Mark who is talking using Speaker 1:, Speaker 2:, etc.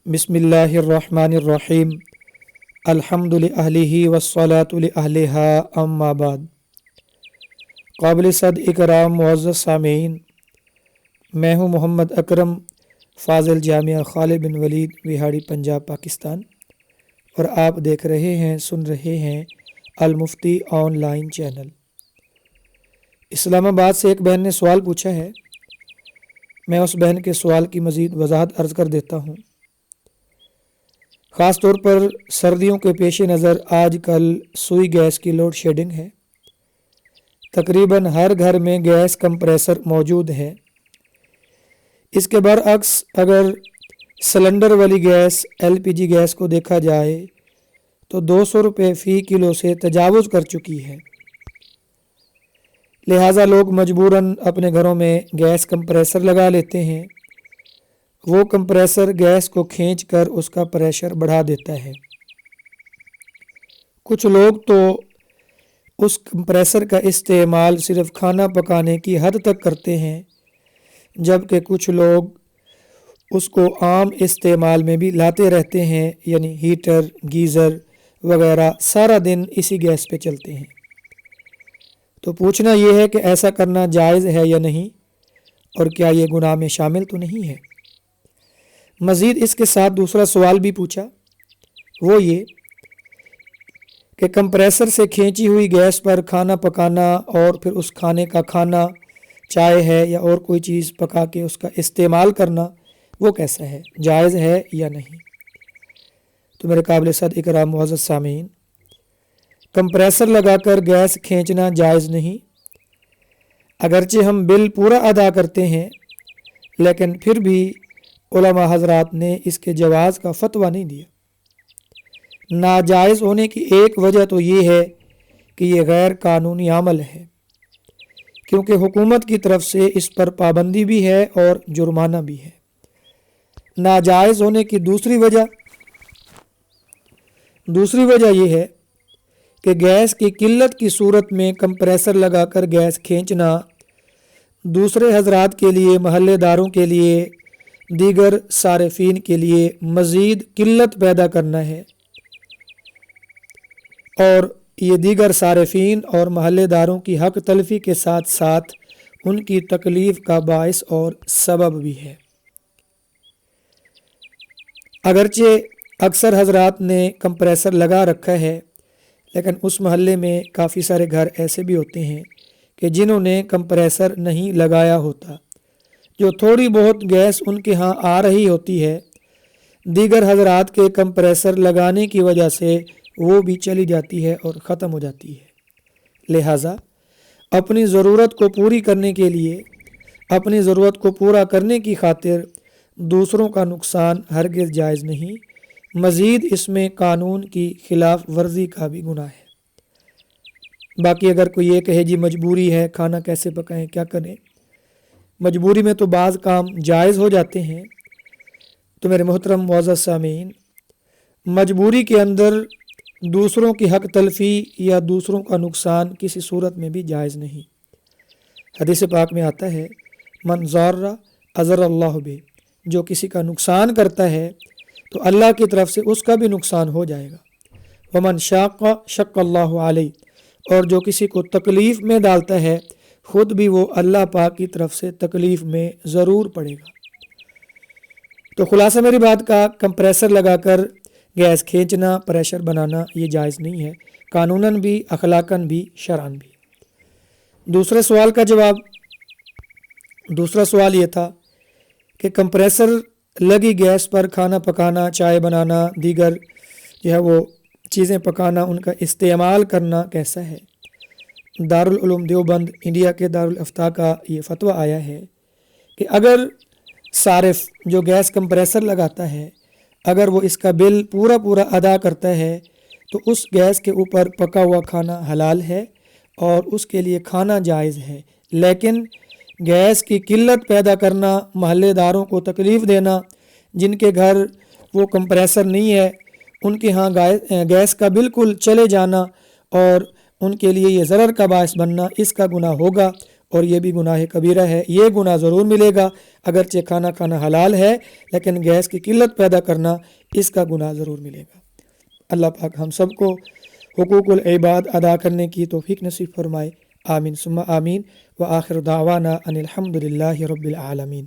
Speaker 1: बिस्मिल्लाहिर्रहमानिर्रहीम अल्हम्दुलिल्लाहि वस्सलातु लिअहलिहा अम्मा बाद। काबिल सद इकराम मुअज़्ज़ज़ सामीन, मैं हूँ मोहम्मद अकरम फ़ाज़िल जामिया खालिद बिन वलीद विहाड़ी पंजाब पाकिस्तान, और आप देख रहे हैं सुन रहे हैं अल मुफ्ती ऑनलाइन चैनल। इस्लामाबाद से एक बहन ने सवाल पूछा है, मैं उस बहन के सवाल की मज़ीद वजाहत अर्ज़ कर देता हूँ। ख़ास तौर पर सर्दियों के पेश नज़र आजकल सुई गैस की लोड शेडिंग है। तकरीबन हर घर में गैस कंप्रेसर मौजूद है। इसके बरअक्स अगर सिलेंडर वाली गैस एलपीजी गैस को देखा जाए तो 200 रुपये फ़ी किलो से तजावुज़ कर चुकी है। लिहाजा लोग मजबूरन अपने घरों में गैस कंप्रेसर लगा लेते हैं। वो कंप्रेसर गैस को खींचकर उसका प्रेशर बढ़ा देता है। कुछ लोग तो उस कंप्रेसर का इस्तेमाल सिर्फ खाना पकाने की हद तक करते हैं, जबकि कुछ लोग उसको आम इस्तेमाल में भी लाते रहते हैं, यानी हीटर गीज़र वगैरह सारा दिन इसी गैस पे चलते हैं। तो पूछना ये है कि ऐसा करना जायज़ है या नहीं, और क्या ये गुनाह में शामिल तो नहीं है। मज़ीद इसके साथ दूसरा सवाल भी पूछा, वो ये कि कंप्रेसर से खींची हुई गैस पर खाना पकाना और फिर उस खाने का खाना, चाय है या और कोई चीज़ पका के उसका इस्तेमाल करना, वो कैसा है, जायज़ है या नहीं। तो मेरे काबिल सद इकराम मुअज़्ज़ज़ सामीन, कंप्रेसर लगाकर गैस खींचना जायज़ नहीं। अगरचे हम बिल पूरा अदा करते हैं, लेकिन फिर भी उलमा हज़रात ने इसके जवाज़ का फतवा नहीं दिया। नाजायज़ होने की एक वजह तो ये है कि ये गैर कानूनी अमल है, क्योंकि हुकूमत की तरफ से इस पर पाबंदी भी है और जुर्माना भी है। नाजायज़ होने की दूसरी वजह यह है कि गैस की किल्लत की सूरत में कंप्रेसर लगाकर गैस खींचना दूसरे हज़रात के लिए, महल्लेदारों के लिए, दीगर सारिफीन के लिए मज़ीद किल्लत पैदा करना है, और ये दीगर सारिफीन और महल्लेदारों की हक तलफ़ी के साथ साथ उनकी तकलीफ़ का बाइस और सबब भी है। अगरचे अक्सर हज़रात ने कंप्रेसर लगा रखा है, लेकिन उस महल्ले में काफ़ी सारे घर ऐसे भी होते हैं कि जिन्होंने कंप्रेसर नहीं लगाया होता। जो थोड़ी बहुत गैस उनके यहाँ आ रही होती है, दीगर हज़रात के कंप्रेसर लगाने की वजह से वो भी चली जाती है और ख़त्म हो जाती है। लिहाजा अपनी ज़रूरत को पूरी करने के लिए, अपनी ज़रूरत को पूरा करने की खातिर दूसरों का नुकसान हरगिज़ जायज़ नहीं। मज़ीद इसमें कानून की खिलाफ वर्जी का भी गुनाह है। बाकी अगर कोई ये कहे जी मजबूरी है, खाना कैसे पकाएं, क्या करें, मजबूरी में तो बाज़ काम जायज़ हो जाते हैं। तो मेरे मोहतरम मुअज़्ज़ज़ सामीन, मजबूरी के अंदर दूसरों की हक तलफ़ी या दूसरों का नुकसान किसी सूरत में भी जायज़ नहीं। हदीस पाक में आता है, मन ज़र्रा अज़रल्लाहु बिही, जो किसी का नुकसान करता है तो अल्लाह की तरफ से उसका भी नुकसान हो जाएगा। वमन शाक़्क़ा शक़्क़ल्लाहु अलैहि, और जो किसी को तकलीफ़ में डालता है ख़ुद भी वो अल्लाह पाक की तरफ से तकलीफ़ में ज़रूर पड़ेगा। तो खुलासा मेरी बात का, कंप्रेसर लगाकर गैस खींचना, प्रेशर बनाना, ये जायज़ नहीं है, कानूनन भी, अखलाकन भी, शरअन भी। दूसरे सवाल का जवाब, दूसरा सवाल ये था कि कंप्रेसर लगी गैस पर खाना पकाना, चाय बनाना, दीगर जो है वो चीज़ें पकाना, उनका इस्तेमाल करना कैसा है। दारुल उलूम देवबंद इंडिया के दारुल इफ्ता का ये फतवा आया है कि अगर सारिफ जो गैस कंप्रेसर लगाता है, अगर वो इसका बिल पूरा अदा करता है तो उस गैस के ऊपर पका हुआ खाना हलाल है और उसके लिए खाना जायज़ है। लेकिन गैस की किल्लत पैदा करना, महल्लेदारों को तकलीफ़ देना, जिनके घर वो कंप्रेसर नहीं है उनके यहाँ गैस का बिल्कुल चले जाना और उनके लिए ये ज़रर का बायस बनना, इसका गुनाह होगा اور یہ بھی گناہ کبیرہ ہے۔ یہ گناہ ضرور ملے گا، اگرچہ کھانا حلال ہے لیکن گیس کی قلت پیدا کرنا اس کا گناہ ضرور ملے گا۔ اللہ پاک ہم سب کو حقوق العباد ادا کرنے کی توفیق نصیب فرمائے۔ آمین ثم آمین، وآخر دعوانا ان الحمد للہ رب العالمین۔